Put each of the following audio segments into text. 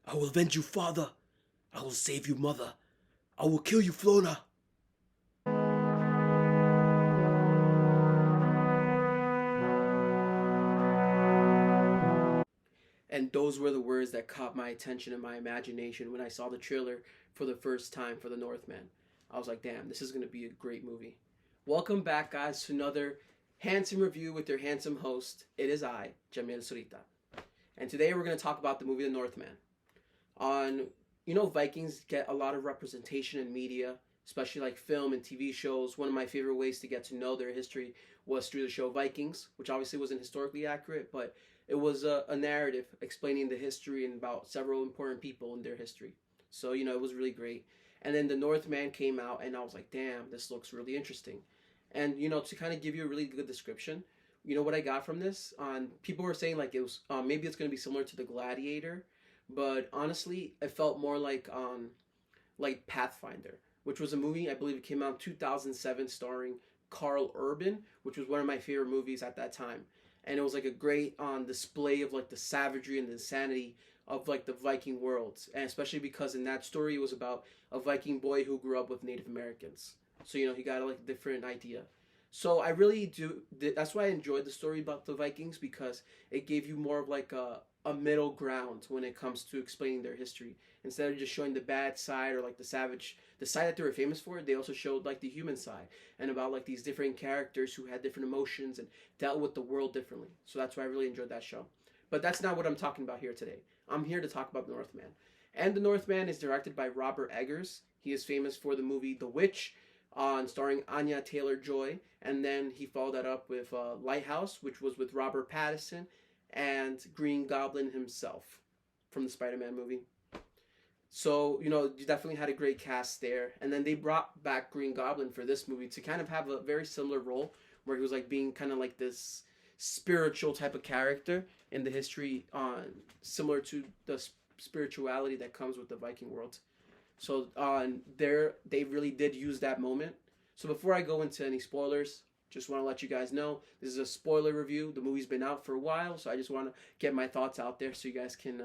I will avenge you, father. I will save you, mother. I will kill you, Flora. And those were the words that caught my attention and my imagination when I saw the trailer for the first time for the Northman. I was like, damn, this is going to be a great movie. Welcome back, guys, to another handsome review with your handsome host. It is I, Jamil Surita. And today we're going to talk about the movie The Northman. Vikings get a lot of representation in media, especially like film and TV shows. One of my favorite ways to get to know their history was through the show Vikings, which obviously wasn't historically accurate, but it was a narrative explaining the history and about several important people in their history. So, it was really great. And then The Northman came out, and I was like, damn, this looks really interesting. And, to kind of give you a really good description, what I got from this? People were saying like it was maybe it's going to be similar to The Gladiator, but honestly, it felt more like Pathfinder, which was a movie I believe it came out in 2007, starring Carl Urban, which was one of my favorite movies at that time. And it was like a great display of like the savagery and the insanity of like the Viking world, and especially because in that story it was about a Viking boy who grew up with Native Americans. So he got like a different idea. So I really do. That's why I enjoyed the story about the Vikings, because it gave you more of like a middle ground when it comes to explaining their history. Instead of just showing the bad side or like the side that they were famous for, they also showed like the human side and about like these different characters who had different emotions and dealt with the world differently. So that's why I really enjoyed that show. But that's not what I'm talking about here today. I'm here to talk about The Northman. And The Northman is directed by Robert Eggers. He is famous for the movie The Witch, starring Anya Taylor-Joy, and then he followed that up with Lighthouse, which was with Robert Pattinson and Green Goblin himself from the Spider-Man movie. So, you definitely had a great cast there. And then they brought back Green Goblin for this movie to kind of have a very similar role, where he was like being kind of like this spiritual type of character in the history, similar to the spirituality that comes with the Viking world. So they really did use that moment. So before I go into any spoilers, just want to let you guys know this is a spoiler review. The movie's been out for a while, so I just want to get my thoughts out there so you guys can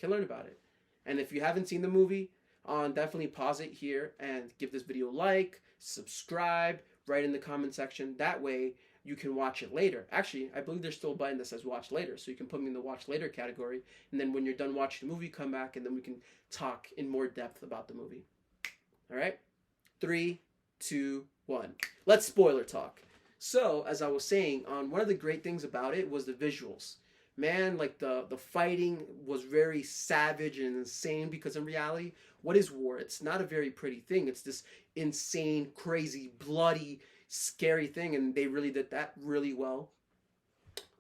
learn about it. And if you haven't seen the movie, definitely pause it here and give this video a like, subscribe, write in the comment section. That way you can watch it later. Actually, I believe there's still a button that says watch later, so you can put me in the watch later category. And then when you're done watching the movie, come back and then we can talk in more depth about the movie. All right? 3, 2, 1. Let's spoiler talk. So, as I was saying, one of the great things about it was the visuals. Man, like the fighting was very savage and insane, because in reality, what is war? It's not a very pretty thing. It's this insane, crazy, bloody, scary thing, and they really did that really well.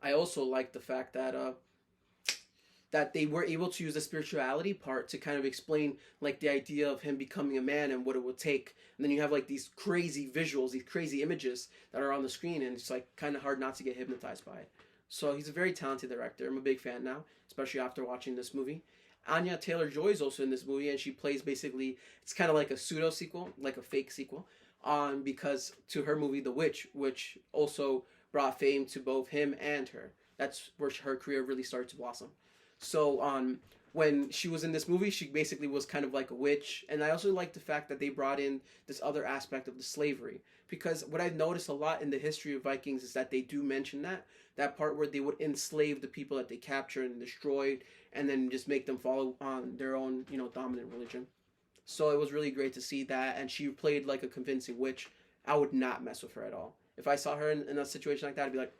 I also like the fact that they were able to use the spirituality part to kind of explain like the idea of him becoming a man and what it would take. And then you have like these crazy visuals, these crazy images that are on the screen, and it's like kind of hard not to get hypnotized by it. So he's a very talented director. I'm a big fan now, especially after watching this movie. Anya Taylor-Joy is also in this movie, and she plays basically, it's kind of like a pseudo sequel, like a fake sequel, because to her movie The Witch, which also brought fame to both him and her. That's where her career really started to blossom. So when she was in this movie, she basically was kind of like a witch. And I also like the fact that they brought in this other aspect of the slavery, because what I've noticed a lot in the history of Vikings is that they do mention that part where they would enslave the people that they captured and destroyed, and then just make them follow on their own dominant religion. So it was really great to see that, and she played like a convincing witch. I would not mess with her at all. If I saw her in a situation like that, I'd be like.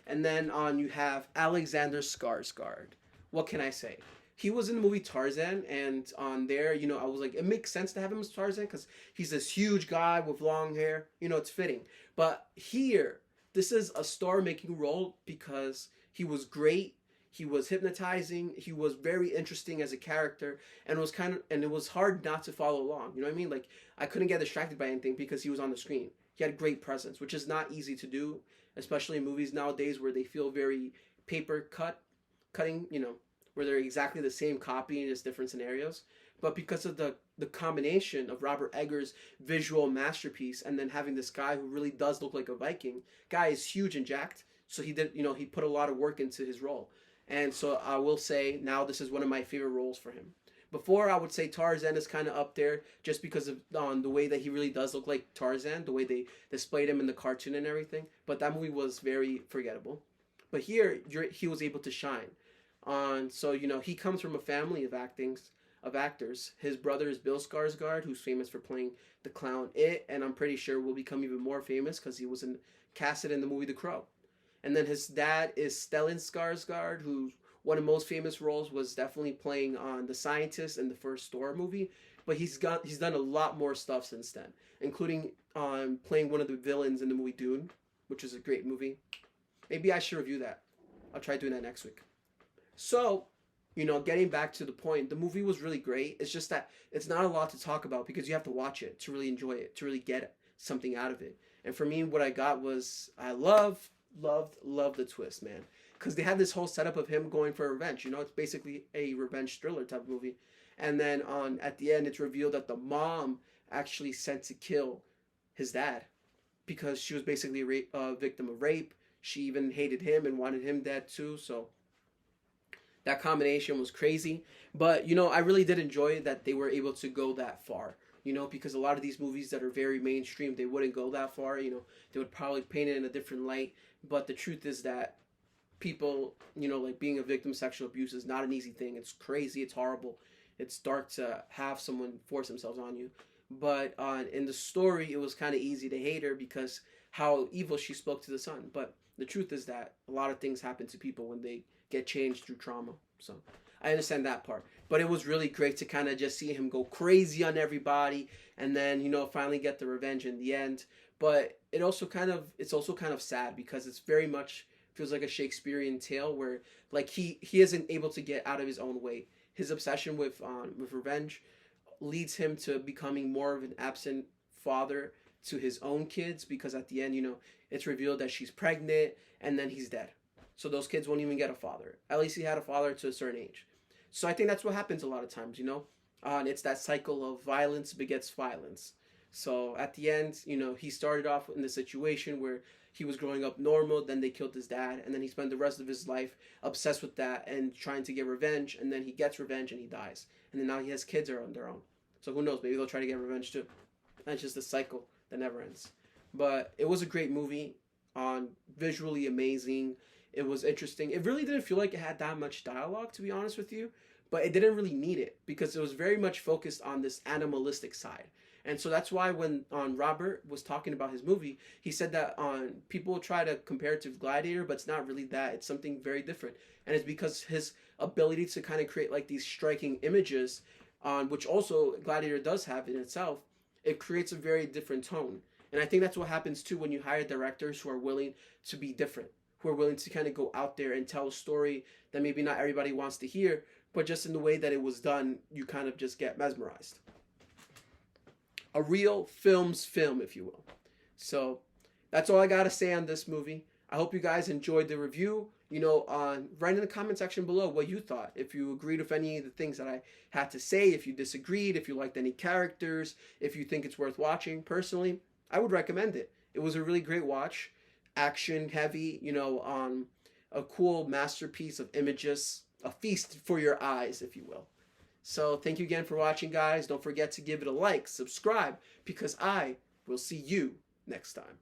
And then you have Alexander Skarsgård. What can I say? He was in the movie Tarzan, and on there, I was like, it makes sense to have him as Tarzan because he's this huge guy with long hair. It's fitting. But here, this is a star-making role because he was great. He was hypnotizing. He was very interesting as a character, and it was hard not to follow along. You know what I mean? Like, I couldn't get distracted by anything because he was on the screen. He had a great presence, which is not easy to do, especially in movies nowadays where they feel very cutting, where they're exactly the same copy in just different scenarios. But because of the combination of Robert Eggers' visual masterpiece and then having this guy who really does look like a Viking, guy is huge and jacked, so he did, he put a lot of work into his role. And so I will say now this is one of my favorite roles for him. Before I would say Tarzan is kind of up there just because of the way that he really does look like Tarzan, the way they displayed him in the cartoon and everything. But that movie was very forgettable. But here he was able to shine. So he comes from a family of actors. His brother is Bill Skarsgård, who's famous for playing the clown It, and I'm pretty sure will become even more famous because he was casted in the movie The Crow. And then his dad is Stellan Skarsgård, who one of the most famous roles was definitely playing on the scientist in the first Thor movie. But he's done a lot more stuff since then, including playing one of the villains in the movie Dune, which is a great movie. Maybe I should review that. I'll try doing that next week. So, getting back to the point, the movie was really great. It's just that it's not a lot to talk about because you have to watch it to really enjoy it, to really get something out of it. And for me, what I got was I loved the twist, man. Because they had this whole setup of him going for revenge. It's basically a revenge thriller type of movie. And then at the end, it's revealed that the mom actually sent to kill his dad because she was basically a victim of rape. She even hated him and wanted him dead too. So that combination was crazy. But, I really did enjoy that they were able to go that far. Because a lot of these movies that are very mainstream, they wouldn't go that far. They would probably paint it in a different light. But the truth is that people, like being a victim of sexual abuse is not an easy thing. It's crazy. It's horrible. It's dark to have someone force themselves on you. But in the story, it was kind of easy to hate her because how evil she spoke to the son. But the truth is that a lot of things happen to people when they get changed through trauma. So I understand that part. But it was really great to kind of just see him go crazy on everybody and then, finally get the revenge in the end. But it's also kind of sad because it's very much feels like a Shakespearean tale where like he isn't able to get out of his own way. His obsession with revenge leads him to becoming more of an absent father to his own kids because at the end, it's revealed that she's pregnant and then he's dead. So those kids won't even get a father. At least he had a father to a certain age. So I think that's what happens a lot of times, and it's that cycle of violence begets violence. So at the end, he started off in the situation where he was growing up normal, then they killed his dad, and then he spent the rest of his life obsessed with that and trying to get revenge, and then he gets revenge and he dies. And then now he has kids on their own. So who knows, maybe they'll try to get revenge too. That's just a cycle that never ends. But it was a great movie, visually amazing. It was interesting. It really didn't feel like it had that much dialogue, to be honest with you, but it didn't really need it because it was very much focused on this animalistic side. And so that's why when Robert was talking about his movie, he said that people try to compare it to Gladiator, but it's not really that. It's something very different. And it's because his ability to kind of create like these striking images, which also Gladiator does have in itself, it creates a very different tone. And I think that's what happens too when you hire directors who are willing to be different, who are willing to kind of go out there and tell a story that maybe not everybody wants to hear, but just in the way that it was done, you kind of just get mesmerized. A real film's film, if you will. So that's all I got to say on this movie. I hope you guys enjoyed the review. Write in the comment section below what you thought. If you agreed with any of the things that I had to say, if you disagreed, if you liked any characters, if you think it's worth watching. Personally, I would recommend it. It was a really great watch. Action heavy, a cool masterpiece of images, a feast for your eyes, if you will. So thank you again for watching, guys. Don't forget to give it a like, subscribe, because I will see you next time.